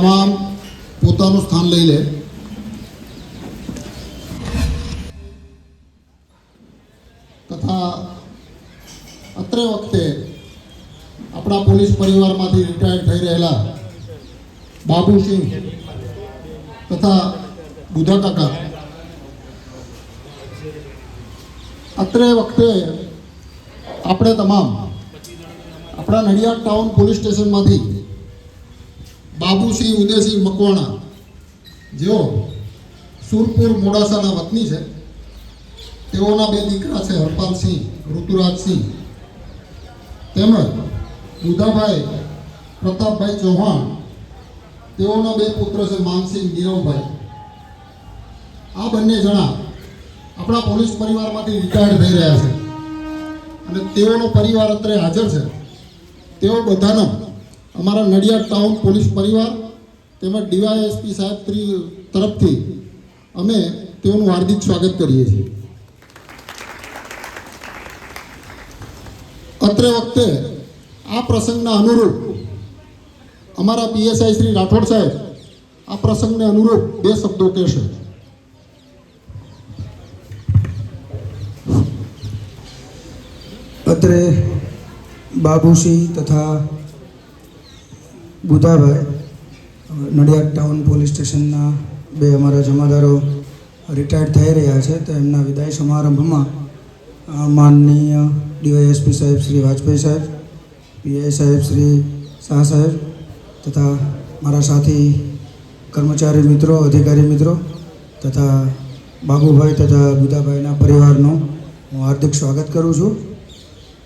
તમામ પોતાનું સ્થાન લઈ લે. તથા અત્રે વખતે આપણા પોલીસ પરિવારમાંથી રિટાયર્ડ થઈ રહેલા બાબુસિંહ તથા બુધા કાકા અત્રે વખતે આપણે તમામ આપણા નડિયાદ ટાઉન પોલીસ સ્ટેશનમાંથી બાબુસિંહ ઉદયસિંહ મકવાણા જેઓ સુરપુર મોડાસાના વતની છે, તેઓના બે દીકરા છે હરપાલસિંહ ઋતુરાજસિંહ તેમજ બુધાભાઈ પ્રતાપભાઈ ચૌહાણ, તેઓના બે પુત્ર છે માનસિંહ નીરવભાઈ. આ બંને જણા આપણા પોલીસ પરિવારમાંથી રિટાયર્ડ થઈ રહ્યા છે અને તેઓનો પરિવાર અત્રે હાજર છે. તેઓ બધાનો અમારા નડિયાદ ટાઉન પોલીસ પરિવાર તેમજ ડીવાયએસપી સાહેબ તરફથી અમે તેઓનું હાર્દિક સ્વાગત કરીએ છીએ. અત્રે વખતે આ પ્રસંગના અનુરૂપ અમારા પીએસઆઈ શ્રી રાઠોડ સાહેબ આ પ્રસંગને અનુરૂપ બે શબ્દો કહેશે. અત્રે બાબુસિંહ તથા બુધાભાઈ નડિયાદ ટાઉન પોલીસ સ્ટેશનના બે અમારા જમાદારો રિટાયર્ડ થઈ રહ્યા છે, તો એમના વિદાય સમારંભમાં માનનીય ડીવાયએસપી સાહેબ શ્રી વાજપેયી સાહેબ, પીઆઈ સાહેબ શ્રી શાહ સાહેબ તથા મારા સાથી કર્મચારી મિત્રો, અધિકારી મિત્રો તથા બાબુભાઈ તથા બુધાભાઈના પરિવારનો હું હાર્દિક સ્વાગત કરું છું.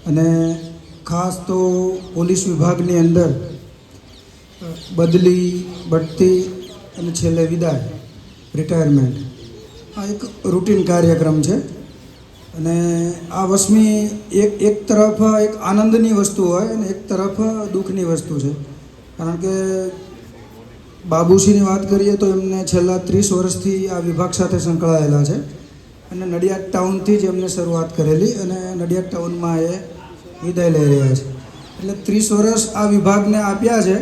અને ખાસ તો પોલીસ વિભાગની અંદર બદલી, બઢતી અને છેલ્લે વિદાય, રિટાયરમેન્ટ આ એક રૂટીન કાર્યક્રમ છે. અને આ વસમી એક તરફ એક આનંદની વસ્તુ હોય અને એક તરફ દુઃખની વસ્તુ છે. કારણ કે બાબુસિંહની વાત કરીએ તો એમને છેલ્લા 30 વર્ષથી આ વિભાગ સાથે સંકળાયેલા છે અને નડિયાદ ટાઉનથી જ એમને શરૂઆત કરેલી અને નડિયાદ ટાઉનમાં એ વિદાય લઈ રહ્યા છે. એટલે 30 વર્ષ આ વિભાગને આપ્યા છે,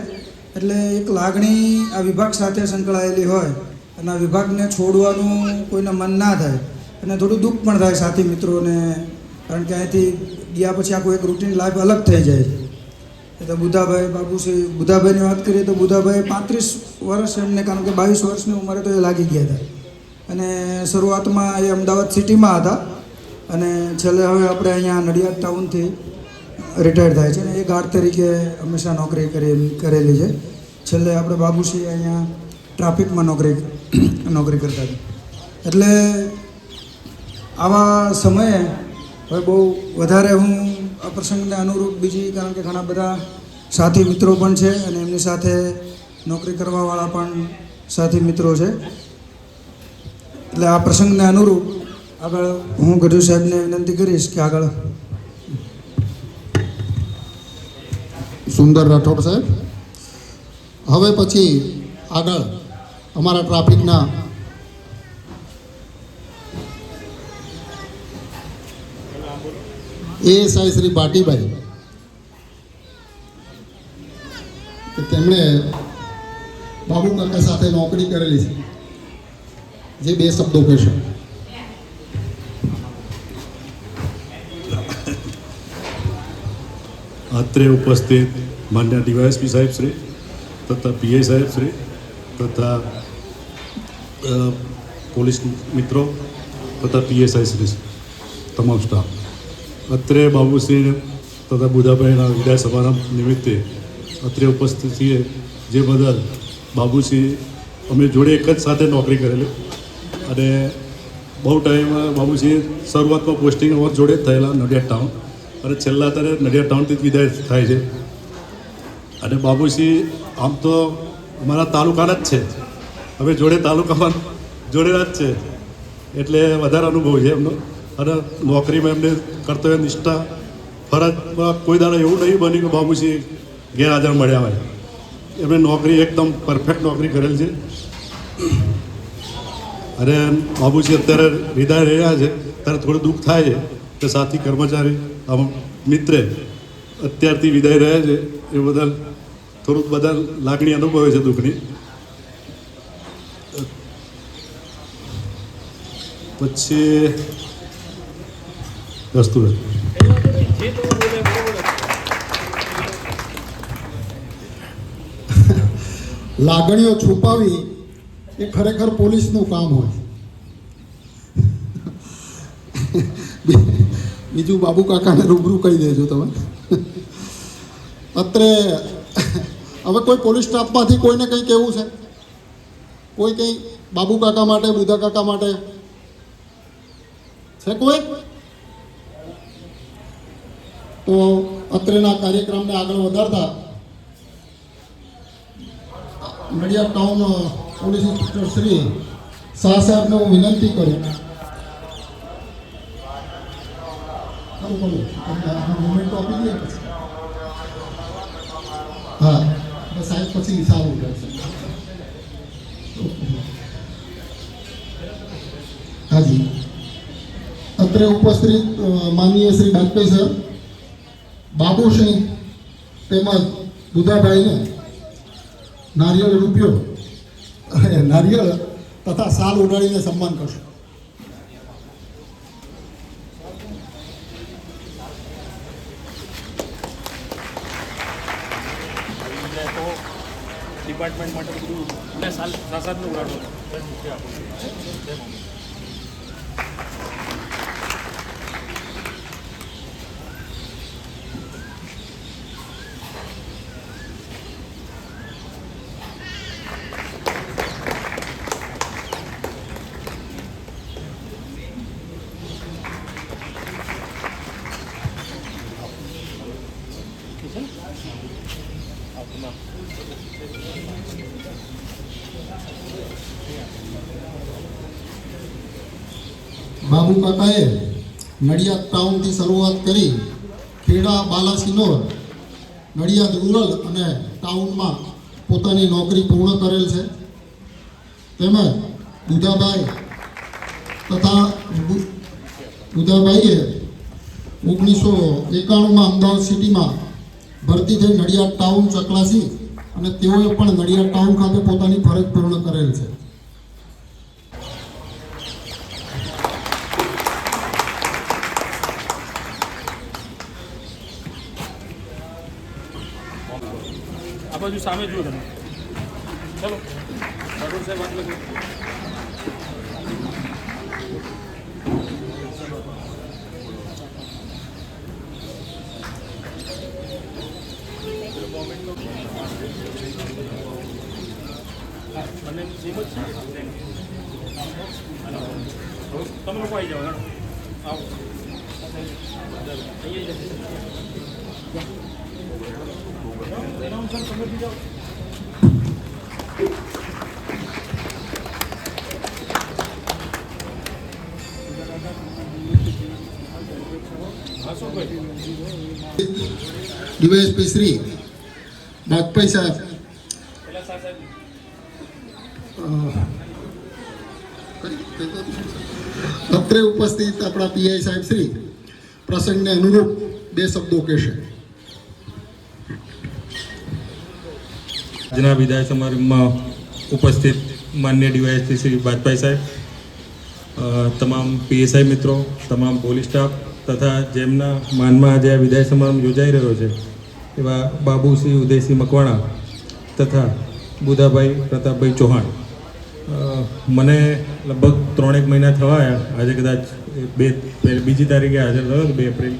એટલે એક લાગણી આ વિભાગ સાથે સંકળાયેલી હોય અને આ વિભાગને છોડવાનું કોઈને મન ના થાય અને થોડું દુઃખ પણ થાય સાથી મિત્રોને, કારણ કે અહીંથી ગયા પછી આખું એક રૂટીન લાઈફ અલગ થઈ જાય છે. એટલે બુધાભાઈની વાત કરીએ તો બુધાભાઈ 35 વર્ષ એમને, કારણ કે 22 વર્ષની ઉંમરે તો એ લાગી ગયા હતા અને શરૂઆતમાં એ અમદાવાદ સિટીમાં હતા અને છેલ્લે હવે આપણે અહીંયા નડિયાદ ટાઉનથી રિટાયર થાય છે અને એ ગાર્ડ તરીકે હંમેશા નોકરી કરેલી છે. છેલ્લે આપણે બાબુસિંહ અહીંયા ટ્રાફિકમાં નોકરી કરતા હતા. એટલે આવા સમયે હવે બહુ વધારે હું આ પ્રસંગને અનુરૂપ બીજી, કારણ કે ઘણા બધા સાથી મિત્રો પણ છે અને એમની સાથે નોકરી કરવાવાળા પણ સાથી મિત્રો છે. એટલે આ પ્રસંગને અનુરૂપ આગળ હું ગઢવી સાહેબને વિનંતી કરીશ કે આગળ. સુંદર રાઠોડ સાહેબ. હવે પછી આગળ અમારા ટ્રાફિકના એએસઆઈ શ્રી ભાટીભાઈ, કે તેમણે બાબુ કાકા સાથે નોકરી કરેલી છે, જે બે શબ્દો કહેશે. અત્રે ઉપસ્થિત માન્ય ડીવાયએસપી સાહેબ શ્રી તથા પીઆઈ સાહેબ શ્રી તથા પોલીસ મિત્રો તથા પીએસઆઈ શ્રી તમામ સ્ટાફ, અત્રે બાબુસિંહ તથા બુધાભાઈના વિદાય સમારંભ નિમિત્તે અત્રે ઉપસ્થિત છીએ, જે બદલ બાબુસિંહ અમે જોડે એક જ સાથે નોકરી કરેલી અને બહુ ટાઈમ બાબુસિંહ શરૂઆતમાં પોસ્ટિંગ અમારા જોડે જ થયેલા નડિયાદ ટાઉન અને છેલ્લા અત્યારે નડિયાદ ટાઉનથી જ વિદાય થાય છે. અને બાબુસિંહ આમ તો અમારા તાલુકાના જ છે, હવે જોડે તાલુકામાં જોડેલા જ છે, એટલે વધારે અનુભવ છે એમનો. અને નોકરીમાં એમને કર્તવ્ય નિષ્ઠા, ફરજમાં કોઈ દાડો એવું નહીં બન્યું કે બાબુસિંહ ગેરહાજર મળ્યા હોય. એમણે નોકરી એકદમ પરફેક્ટ નોકરી કરેલ છે. અને બાબુસિંહ અત્યારે વિદાય રહ્યા છે ત્યારે થોડું દુઃખ થાય છે કે સાથી કર્મચારી મિત્રે અત્યારથી વિદાય રહ્યા છે, એ બદલ થોડુંક બધા લાગણી અનુભવે છે દુઃખની. પછી દસ્તુર લાગણીઓ છુપાવી એ ખરેખર પોલીસનું કામ હોય. બીજું બાબુ કાકાને રૂબરૂ કહી દેજો તમે. અત્રે હવે કોઈ પોલીસ સ્ટાફમાંથી કોઈને કંઈ કહેવું છે? કોઈ કંઈ બાબુ કાકા માટે, બુધા કાકા માટે છે કોઈ? તો અત્રેના કાર્યક્રમને આગળ વધારતા Nadiad town police inspector Shri Shah સાહેબને હું વિનંતી કરું. મોમેન્ટ આપી દઈએ પછી. હા, બસ સાહેબ પછી સારું રહેશે. હાજી, અત્રે ઉપસ્થિત માનનીય શ્રી બાજપેયી સર, બાબુસિંહ તેમજ બુધાભાઈને નારિયેળ રૂપિયો નારિયેળ તથા સાલ ઉડાડીને સન્માન કરશો. ડિપાર્ટમેન્ટ માટે બધું સાસાદનું ઉડાડો. બાબુ કાકાએ નડિયાદ ટાઉનથી શરૂઆત કરી ખેડા, બાલાસિનોર, નડિયાદ રૂરલ અને ટાઉનમાં પોતાની નોકરી પૂર્ણ કરેલ છે. તેમજ બુધાભાઈ તથા બુધાભાઈએ 1991માં અમદાવાદ સિટીમાં ભરતી થઈ નડિયાદ ટાઉન ચકલાસી અને તેઓએ પણ નડિયાદ ટાઉન ખાતે પોતાની ફરજ પૂર્ણ કરેલ છે. આ બાજુ સામે જુઓ તમે. ચલો રાઠોડ સાહેબ વાત લખો. અને સેમ જ છે. તમે લોકો આવી જાઓ. આવો અહીંયા સર તમે બી જાઓ. ડીવાયએસપી શ્રી બાજપેયી સાહેબ, પેલા સાહેબ અત્રે ઉપસ્થિત આપણા પીઆઈ સાહેબ શ્રી પ્રસંગને અનુરૂપ બે શબ્દો કહેશે. આજના વિદાય સમારંભમાં ઉપસ્થિત માન્ય ડીવાયએસપી શ્રી બાજપેયી સાહેબ, તમામ પીએસઆઈ મિત્રો, તમામ પોલીસ સ્ટાફ તથા જેમના માનમાં આજે આ વિદાય સમારંભ યોજાઈ રહ્યો છે એવા બાબુસિંહ ઉદયસિંહ મકવાણા તથા બુધાભાઈ પ્રતાપભાઈ ચૌહાણ. મને લગભગ 3-1 મહિના થવા આવ્યા. આજે કદાચ બીજી તારીખે હાજર થયો હતો, 2 એપ્રિલ.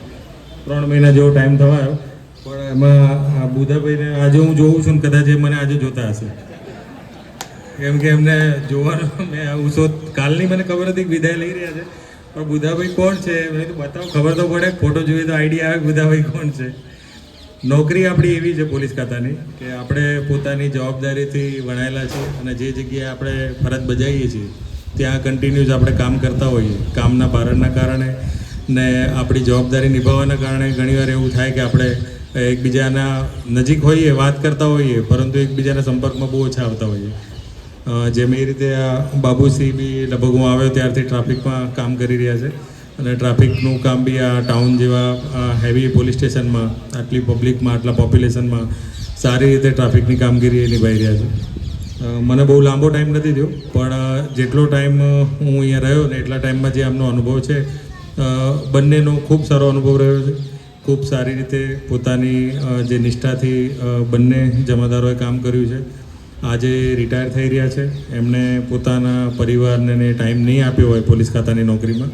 3 મહિના જેવો ટાઈમ થવા આવ્યો. પણ એમાં આ બુધાભાઈને આજે હું જોઉં છું ને કદાચ એ મને આજે જોતા હશે, કેમ કે એમને જોવાનો મેં આવું કાલની મને ખબર હતી કે વિદાય લઈ રહ્યા છે, પણ બુધાભાઈ કોણ છે મેં તો બતાવો, ખબર તો પડે. ફોટો જોઈએ તો આઈડિયા આવે બુધાભાઈ કોણ છે. નોકરી આપણી એવી છે પોલીસ ખાતાની કે આપણે પોતાની જવાબદારીથી વણાયેલા છે અને જે જગ્યાએ આપણે ફરજ બજાવીએ છીએ ત્યાં કન્ટિન્યુઅસ આપણે કામ કરતા હોઈએ. કામના ભારણના કારણે ને આપણી જવાબદારી નિભાવવાના કારણે ઘણીવાર એવું થાય કે આપણે એકબીજાના નજીક હોઈએ, વાત કરતા હોઈએ, પરંતુ એકબીજાના સંપર્કમાં બહુ ઓછા આવતા હોઈએ. જેમ એ રીતે આ બાબુસિંહ બી લગભગ હું આવ્યો ત્યારથી ટ્રાફિકમાં કામ કરી રહ્યા છે અને ટ્રાફિકનું કામ બી આ ટાઉન જેવા હેવી પોલીસ સ્ટેશનમાં આટલી પબ્લિકમાં, આટલા પોપ્યુલેશનમાં સારી રીતે ટ્રાફિકની કામગીરી એ નિભાવી રહ્યા છે. મને બહુ લાંબો ટાઈમ નથી થયો, પણ જેટલો ટાઈમ હું અહીંયા રહ્યો ને એટલા ટાઈમમાં જે આમનો અનુભવ છે બંનેનો ખૂબ સારો અનુભવ રહ્યો છે. ખૂબ સારી રીતે પોતાની જે નિષ્ઠાથી બંને જમાદારોએ કામ કર્યું છે. આજે રિટાયર થઈ રહ્યા છે. એમણે પોતાના પરિવારને ટાઈમ નહીં આપ્યો હોય પોલીસ ખાતાની નોકરીમાં,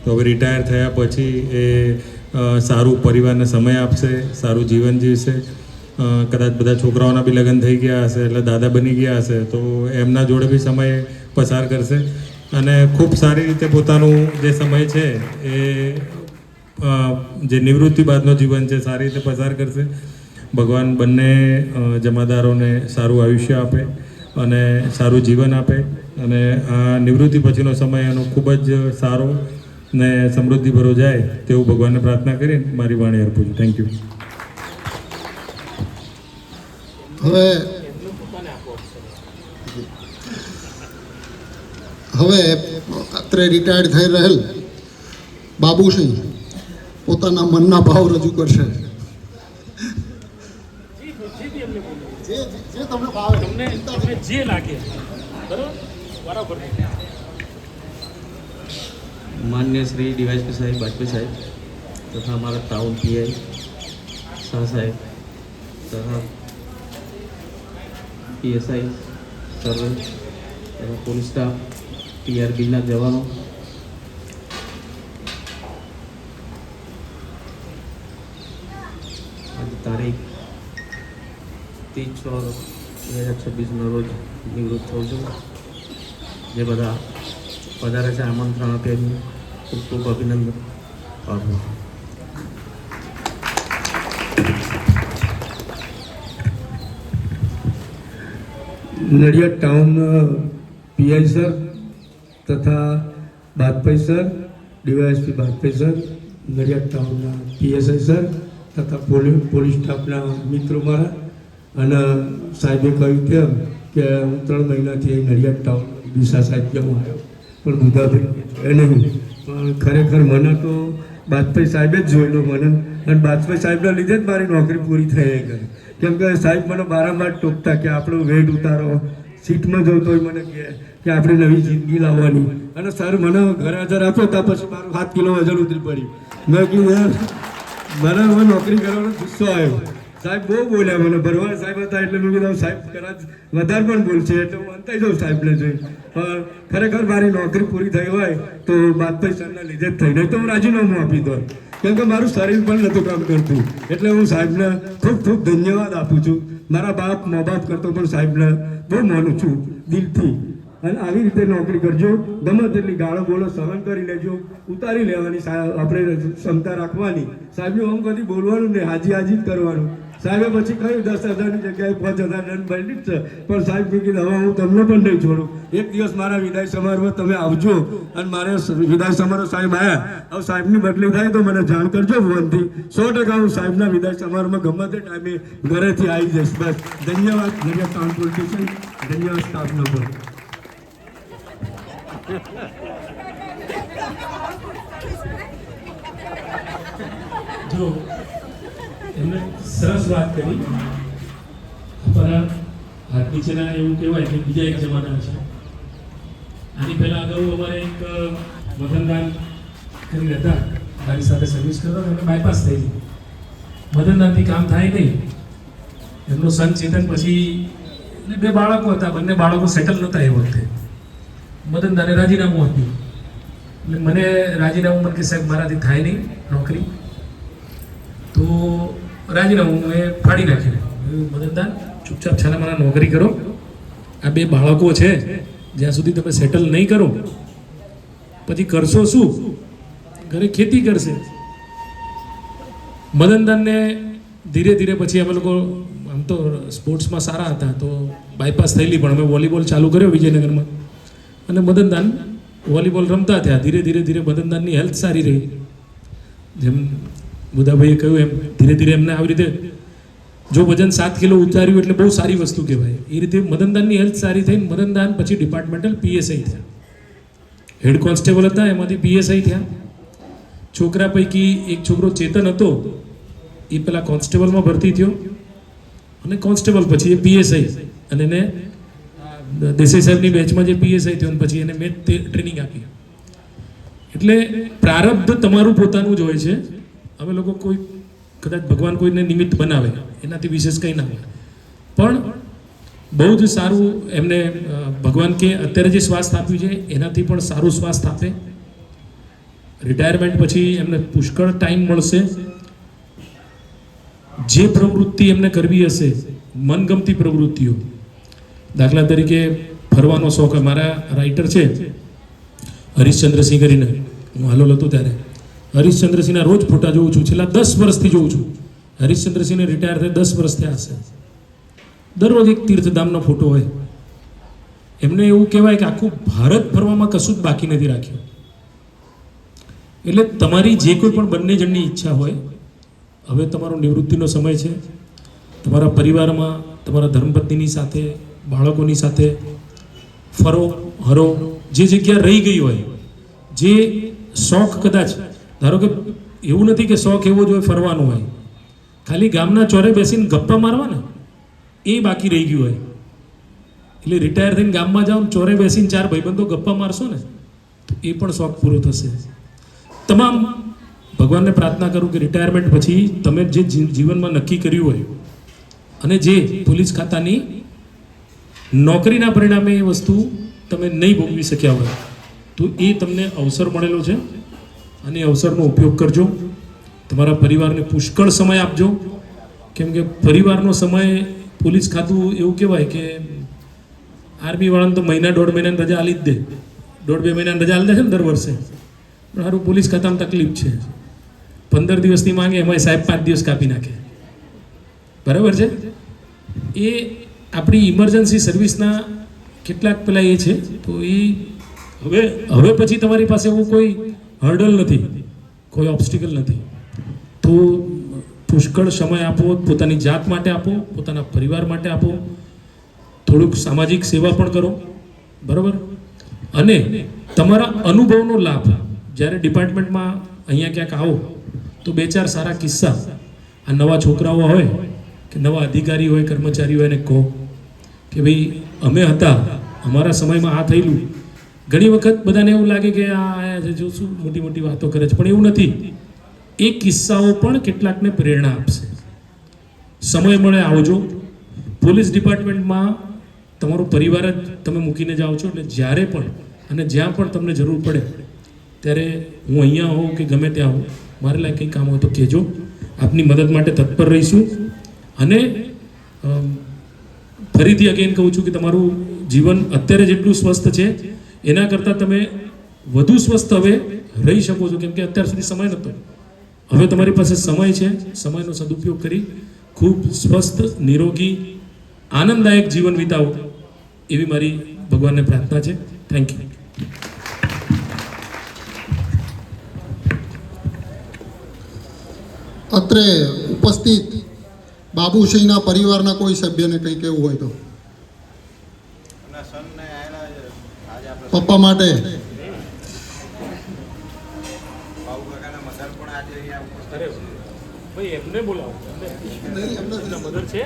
તો હવે રિટાયર થયા પછી એ સારું પરિવારને સમય આપશે, સારું જીવન જીવશે. કદાચ બધા છોકરાઓના બી લગ્ન થઈ ગયા હશે એટલે દાદા બની ગયા હશે, તો એમના જોડે બી સમય પસાર કરશે અને ખૂબ સારી રીતે પોતાનું જે સમય છે એ જે નિવૃત્તિ બાદનો જીવન છે સારી રીતે પસાર કરશે. ભગવાન બંને જમાદારોને સારું આયુષ્ય આપે અને સારું જીવન આપે અને આ નિવૃત્તિ પછીનો સમય એનો ખૂબ જ સારો ને સમૃદ્ધિભરો જાય તેવું ભગવાનને પ્રાર્થના કરીને મારી વાણી અર્પું છું. Thank you. હવે અત્રે રિટાયર્ડ થઈ રહેલ બાબુસિંહ પોતાના મનના ભાવ રજૂ કરશે. જે તમને ભાવે, તમને જે લાગે બરાબર. मान्य श्री डीवाईएसपी साहेब वाजपेयी साहेब तथा हमारा टाउन पीआई शाह साहेब तथा पीएसआई सर्वे तथा पुलिस स्टाफ टीआरबीના જવાનો, आज तारीख 30/6/2026 રોજ નિવૃત્ત થઉં છું. જે બધા પધારે છે આમંત્રણ આપે ખૂબ ખૂબ અભિનંદન. આભાર. नडियाद टाउन पीआई सर तथा Bajpai sir, DYSP Bajpai sir, Nadiad town PSI sir तथा पोलीस स्टाफना मित्रों मारा અને સાહેબે કહ્યું તેમ કે હું 3 મહિનાથી નડિયાદ ટાઉન દિશા સાહેબ જવા આવ્યો, પણ બુધાભાઈ એ નહીં. પણ ખરેખર મને તો બાજપેયી સાહેબે જ જોયેલો મને, અને બાજપેયી સાહેબના લીધે જ મારી નોકરી પૂરી થઈ ગઈ. કેમ કે સાહેબ મને વારંવાર ટોકતા કે આપણો વેટ ઉતારો, સીટમાં જવું તોય મને કે આપણે નવી જિંદગી લાવવાની. અને સર મને ઘરે હાજર આપ્યો ત્યાં પછી મારું 7 કિલો વજન ઉતરી પડ્યું. મેં કીધું યાર મને હવે નોકરી કરવાનો ગુસ્સો આવ્યો. સાહેબ બહુ બોલ્યા મને, ભરવાડ સાહેબ હતા એટલે મેં કીધું સાહેબ કદાચ વધારે પણ બોલશે એટલે હું અંતાઈ જાઉં સાહેબને જોઈ. પણ ખરેખર મારી નોકરી પૂરી થઈ હોય તો બાજપેયી સરના લીધે જ થઈ, નહીં તો હું રાજીનામું આપી દઉં. કેમ કે મારું શરીર પણ નહોતું કામ કરતું. એટલે હું સાહેબને ખૂબ ખૂબ ધન્યવાદ આપું છું. મારા બાપ મા બાપ કરતો પણ સાહેબને બહુ માનું છું દિલથી. અને આવી રીતે નોકરી કરજો, ગમે તેટલી ગાળો બોલો સહન કરી લેજો, ઉતારી લેવાની આપણે ક્ષમતા રાખવાની. સાહેબનું આમ કદી બોલવાનું નહીં, હાજી હાજી જ કરવાનું. સાહેબે પછી કહ્યું 10,000ની જગ્યાએ 5,000 દંડ ભરી છે, પણ સાહેબ મેં કીધું હવે હું તમને પણ નહીં છોડું. એક દિવસ મારા વિદાય સમારોહ તમે આવજો અને મારે વિદાય સમારોહ સાહેબ આવ્યા, હવે સાહેબની બદલી થાય તો મને જાણ કરજો ફોનથી. 100% હું સાહેબના વિદાય સમારોહમાં ગમે તે ટાઈમે ઘરેથી આવી જઈશ. બસ ધન્યવાદ નડિયાદ ટાઉન પોલીસ સ્ટેશન, ધન્યવાદ સ્ટાફનો પણ. જો એમને સરસ વાત કરી, પર હાથ નીચેના એવું કહેવાય કે બીજા એક જમાના છે. આની પહેલાં અગાઉ અમારે એક મદનદાન કરીને હતા, મારી સાથે સર્વિસ કરતા એમને બાયપાસ થઈ ગઈ. મદનદાનથી કામ થાય નહીં. એમનો સન ચેતન પછી 2 બાળકો હતા, બંને બાળકો સેટલ નહોતા એ વખતે. મદનદાને રાજીનામું આપ્યું. એટલે મને રાજીનામું મને કે સાહેબ મારાથી થાય નહીં નોકરી, તો રાજીનામું મેં ફાડી નાખ્યું. મદનદાન ચૂપચાપ છાના મારા નોકરી કરો, આ 2 બાળકો છે જ્યાં સુધી તમે સેટલ નહીં કરો પછી કરશો શું? ઘરે ખેતી કરશે. મદનદાનને ધીરે ધીરે પછી અમે લોકો આમ તો સ્પોર્ટ્સમાં સારા હતા તો બાયપાસ થયેલી, પણ અમે વોલીબોલ ચાલુ કર્યો વિજયનગરમાં અને મદનદાન વોલીબોલ રમતા થયા. ધીરે ધીરે ધીરે મદનદાનની હેલ્થ સારી રહી. જેમ બુધાભાઈએ કહ્યું એમ ધીરે ધીરે એમને આવી રીતે જો વજન 7 કિલો ઉતાર્યું એટલે બહુ સારી વસ્તુ કહેવાય. એ રીતે મદનદાનની હેલ્થ સારી થઈને મદનદાન પછી ડિપાર્ટમેન્ટલ પીએસઆઈ થયા. હેડ કોન્સ્ટેબલ હતા એમાંથી પીએસઆઈ થયા. છોકરા પૈકી એક છોકરો ચેતન હતો, એ પેલા કોન્સ્ટેબલમાં ભરતી થયો અને કોન્સ્ટેબલ પછી એ પીએસઆઈ અને એને દેસાઈ સાહેબની બેચમાં જે પીએસઆઈ થયો અને પછી એને મેં ટ્રેનિંગ આપી. એટલે પ્રારબ્ધ તમારું પોતાનું જ હોય છે. અમે લોકો કોઈ કદાચ ભગવાન કોઈને નિમિત્ત બનાવે એનાથી વિશેષ કંઈ ના હોય, પણ બહુ જ સારું એમને ભગવાન કે અત્યારે જે સ્વાસ્થ્ય આપ્યું છે એનાથી પણ સારું સ્વાસ્થ્ય આપે. રિટાયરમેન્ટ પછી એમને પુષ્કળ ટાઈમ મળશે. જે પ્રવૃત્તિ એમને કરવી હશે, મનગમતી પ્રવૃત્તિઓ, દાખલા તરીકે ફરવાનો શોખ. મારા રાઇટર છે હરીશચંદ્રસિંહ કરીને, હું હાલોલ હતો ત્યારે હરીશચંદ્રસિંહના રોજ ફોટા જોઉં છું, છેલ્લા 10 વર્ષથી જોઉં છું. હરીશચંદ્રસિંહને રિટાયર થઈ 10 વર્ષ થયા હશે. દરરોજ એક તીર્થધામનો ફોટો હોય. એમને એવું કહેવાય કે આખું ભારત ફરવામાં કશું જ બાકી નથી રાખ્યું. એટલે તમારી જે કોઈ પણ બંને જણની ઈચ્છા હોય, હવે તમારો નિવૃત્તિનો સમય છે, તમારા પરિવારમાં તમારા ધર્મપત્નીની સાથે, બાળકોની સાથે ફરો હરો. જે જગ્યા રહી ગઈ હોય, જે શોખ, કદાચ ધારો કે એવું નથી કે શોખ એવો જ હોય ફરવાનો હોય, ખાલી ગામના ચોરે બેસીને ગપ્પા મારવા ને એ બાકી રહી ગયું હોય. એટલે રિટાયર થઈને ગામમાં જાઓ, ચોરે બેસીને 4 ભાઈબંધો ગપ્પા મારશો ને તો એ પણ શોખ પૂરો થશે. તમામ ભગવાનને પ્રાર્થના કરું કે રિટાયરમેન્ટ પછી તમે જે જીવનમાં નક્કી કર્યું હોય અને જે પોલીસ ખાતાની નોકરીના પરિણામે એ વસ્તુ તમે નહીં ભોગવી શક્યા હોય તો એ તમને અવસર મળેલો છે અને એ અવસરનો ઉપયોગ કરજો. તમારા પરિવારને પુષ્કળ સમય આપજો, કેમ કે પરિવારનો સમય પોલીસ ખાતું એવું કહેવાય કે આર્મીવાળાને તો મહિના 1.5 મહિનાની રજા આલી જ દે, 1.5-2 મહિનાની રજા આલી દે છે ને દર વર્ષે. પણ સારું પોલીસ ખાતામાં તકલીફ છે, 15 દિવસની માંગે એમાં સાહેબ 5 દિવસ કાપી નાખે. બરાબર છે. એ આપણી ઇમરજન્સી સર્વિસના કેટલાક પેલા એ છે. તો એ હવે પછી તમારી પાસે એવું કોઈ હર્ડલ નથી, કોઈ ઓબ્સ્ટિકલ નથી. તો પુષ્કળ સમય આપો, પોતાની જાત માટે આપો, પોતાના પરિવાર માટે આપો, થોડુંક સામાજિક સેવા પણ કરો. બરાબર. અને તમારા અનુભવનો લાભ જ્યારે ડિપાર્ટમેન્ટમાં અહીંયા ક્યાંક આવો તો 2-4 સારા કિસ્સા આ નવા છોકરાઓ હોય કે નવા અધિકારી હોય, કર્મચારી હોય, એને કહો કે ભાઈ અમે હતા, અમારા સમયમાં આ થયેલું. ઘણી વખત બધાને એવું લાગે કે આ આયા છે જો શું મોટી મોટી વાતો કરે છે, પણ એવું નથી. એ કિસ્સાઓ પણ કેટલાકને પ્રેરણા આપશે. સમય મળે આવજો. પોલીસ ડિપાર્ટમેન્ટમાં તમારો પરિવાર જ તમે મૂકીને જાઓ છો, એટલે જ્યારે પણ અને જ્યાં પણ તમને જરૂર પડે ત્યારે હું અહીંયા હોઉં કે ગમે ત્યાં હોઉં, મારે લાયક કંઈ કામ હોય તો કહેજો. આપની મદદ માટે તત્પર રહીશું. અને ફરીથી અગેન કહું છું કે તમારું જીવન અત્યારે જેટલું સ્વસ્થ છે એના કરતાં તમે વધુ સ્વસ્થ હવે રહી શકો છો, કેમ કે અત્યાર સુધી સમય નહોતો. હવે તમારી પાસે સમય છે. સમયનો સદુપયોગ કરી ખૂબ સ્વસ્થ, નિરોગી, આનંદદાયક જીવન વિતાવો એવી મારી ભગવાનને પ્રાર્થના છે. Thank you. અત્રે ઉપસ્થિત બાબુસિંહના પરિવારના કોઈ સભ્યને કંઈ કહેવું હોય તો પપ્પા માટે. ભાઈ એમને બોલાવો. મધર છે,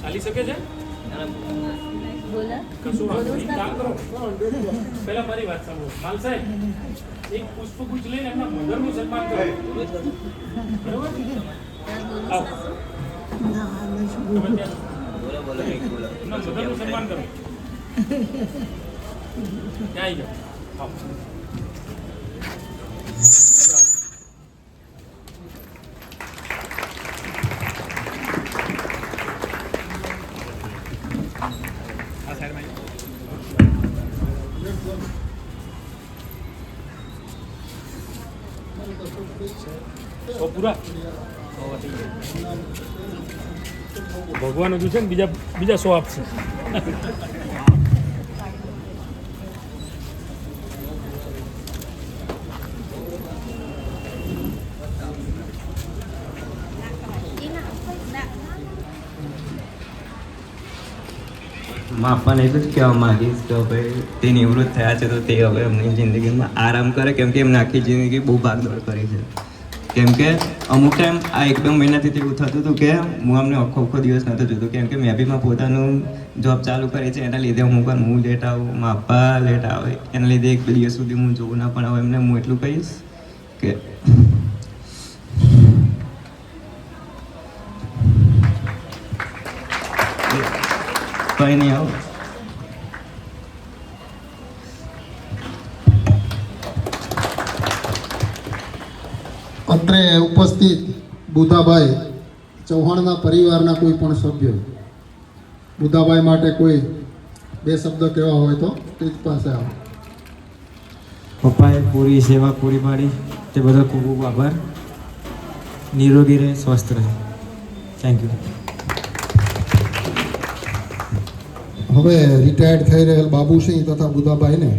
ચાલી શકે છે. કશું વાંધો નહીં. કામ કરો, પહેલા મારી વાત સાંભળો. માલ સાહેબ, એક પુષ્પગુચ્છ લઈને એમના મધરનું સન્માન કરો. બરાબર? આવો. એમના મધરનું સન્માન કરો. ત્યાં આવી જાઓ. આવો. પૂરા ભગવાન હજુ છે ને બીજા 100 આપશે. હું આપવાને એટલું જ કહેવા માંગીશ કે ભાઈ તે નિવૃત્ત થયા છે તો તે હવે એમની જિંદગીમાં આરામ કરે, કેમ કે એમને આખી જિંદગી બહુ ભાગદોડ કરી છે. કેમ કે અમુક ટાઈમ આ 1-2 મહિનાથી તો એવું થતું હતું કે હું અમને આખો દિવસ નહોતો જોતો, કેમ કે મેં બી માં પોતાનું જોબ ચાલુ કરી છે. એના લીધે હું લેટ આવું, મારા પપ્પા લેટ આવે, એના લીધે 1-2 દિવસ સુધી હું જોઉં ના. પણ હવે એમને હું એટલું કહીશ કે કંઈ નહીં આવું. અત્રે ઉપસ્થિત બુધાભાઈ ચૌહાણના પરિવારના કોઈ પણ સભ્ય બુધાભાઈ માટે કોઈ 2 શબ્દ કહેવા હોય તો સ્ટેજ પાસે આવો. પપ્પાએ પૂરી સેવા પૂરી પાડી તે બદલ ખૂબ ખૂબ આભાર. નિરોગી રહે, સ્વસ્થ રહે. Thank you. હવે રિટાયર્ડ થઈ રહેલ બાબુસિંહ તથા બુધાભાઈને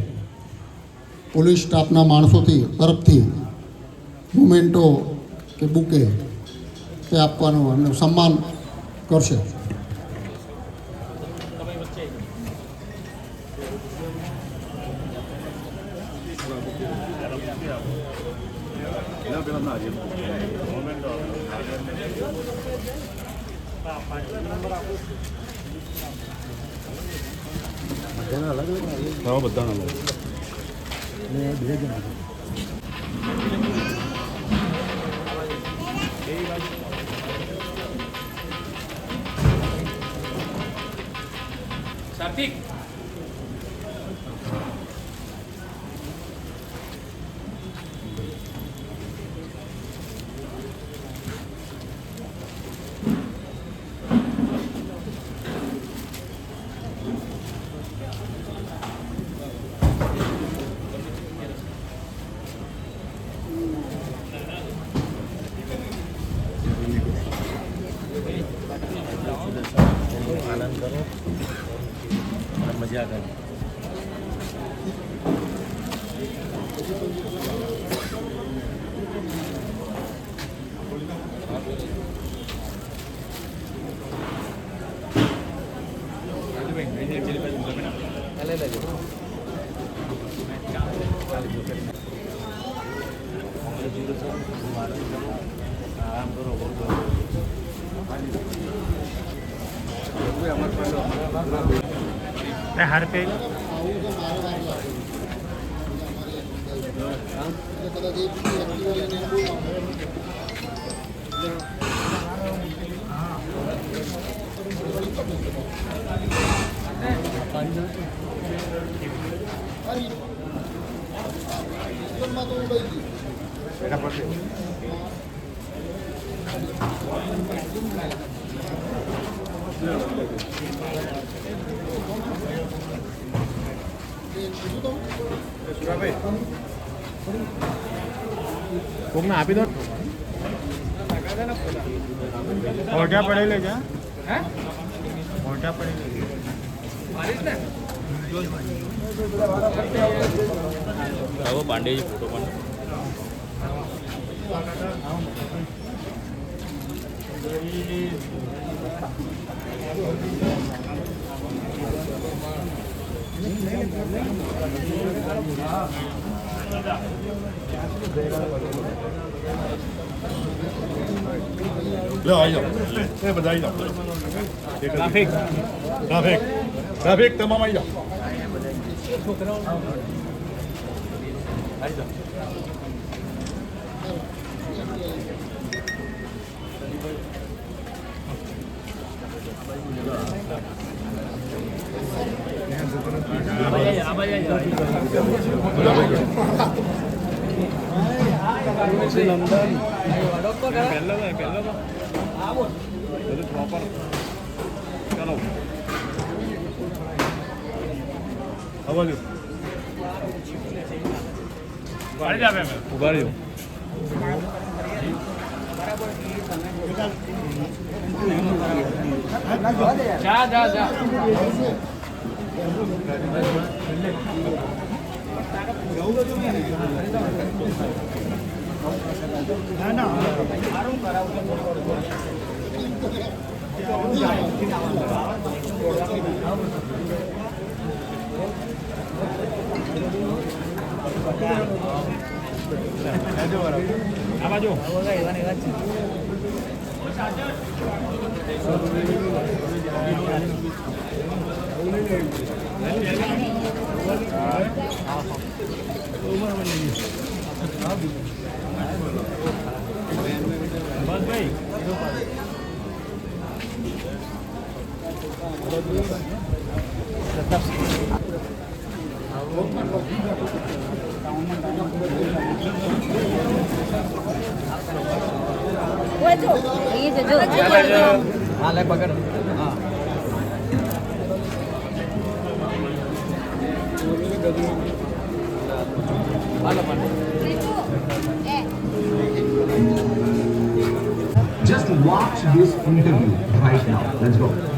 પોલીસ સ્ટાફના માણસોથી તરફથી મોમેન્ટો કે બુકે તે આપવાનું એમનું સન્માન કરશે. કાર્તિક આનંદ કરો, મજા કરો. આરામ કરો, હાર પે કોકને આપી દો. ઓઢા પડેલે છે, ઓઢા પડેલે પાંડેજી ફોટો પણ લો આવી જાઓ, એ બધા આવી જાઓ. ટ્રાફિક ટ્રાફિક ટ્રાફિક તમામ આવી જાઓ. ઉભા રહ્યો. Just watch this interview right now. Let's go.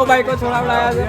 બાઈકો છોડાવડાયા છે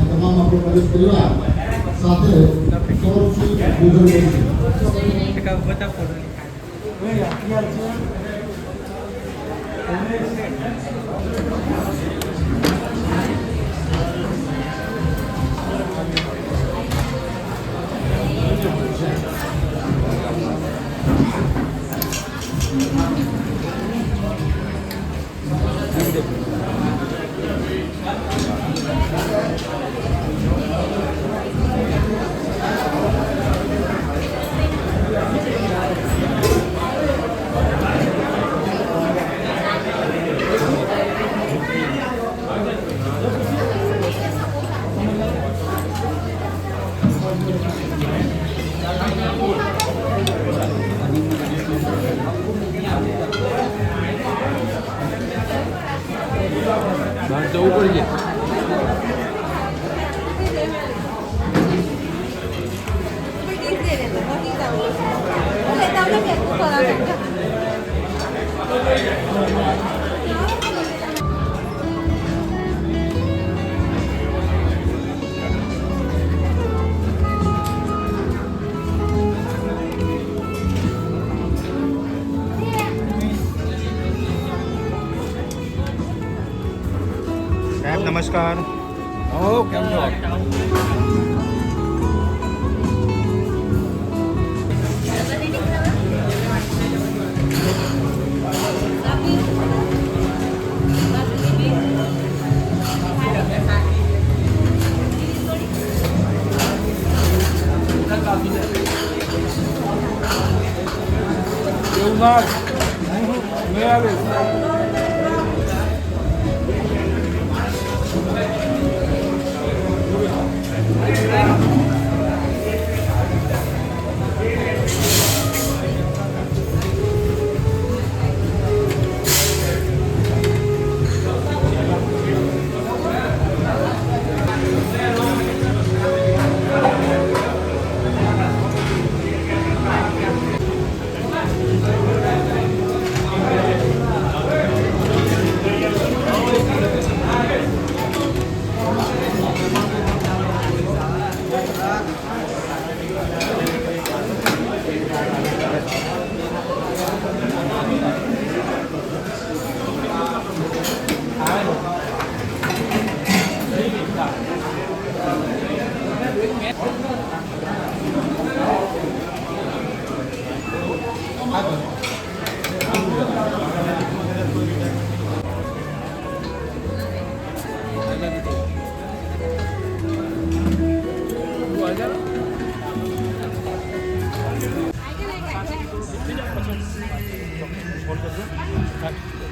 તમામ આપણો પ્રદેશ પરિવાર સાથે સૌથી ઉજવણી છે. નમસ્કાર. કેમ છો?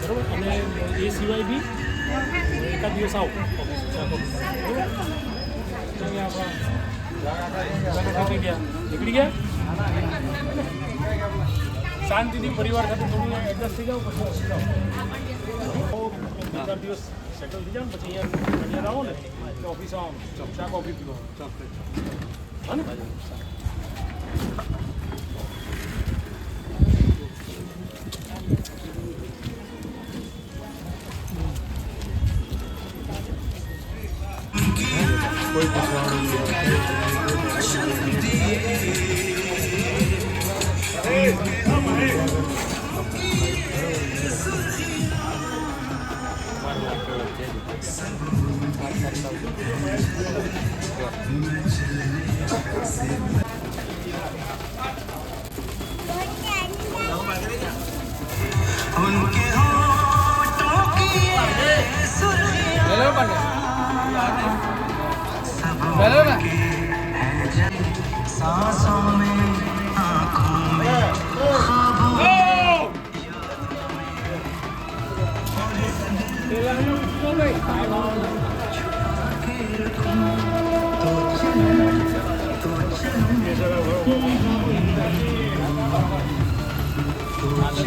બરોબર, અને એ સિવાય બી એકાદ દિવસ આવો નીકળી ગયા શાંતિથી પરિવાર સાથે થોડું એડજસ્ટ થઈ જાઓ પછી 2-4 દિવસ સેટલ થઈ જાવ ને પછી અહીંયા આવો ને ઓફિસ આવો ચા કોફી પીવો હા ને કોઈ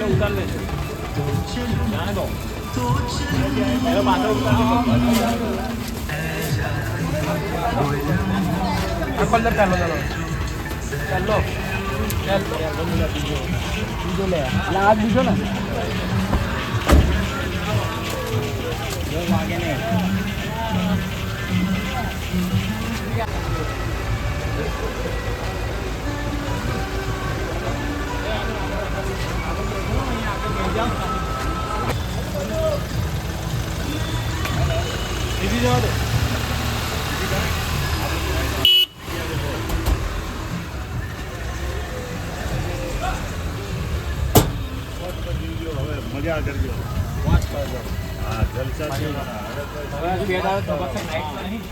ઉતાર લેજો જાણે દો એનો માથે ઉતાર પલ્લર ચાલો ચાલો ચાલો બીજો લે આ બીજો ને વાગે ને દીદી જવા દો મજા કરજો વાંચ કરજો હા જલસા છે હવે બે દાડો તો બસ નાઈટ નહીં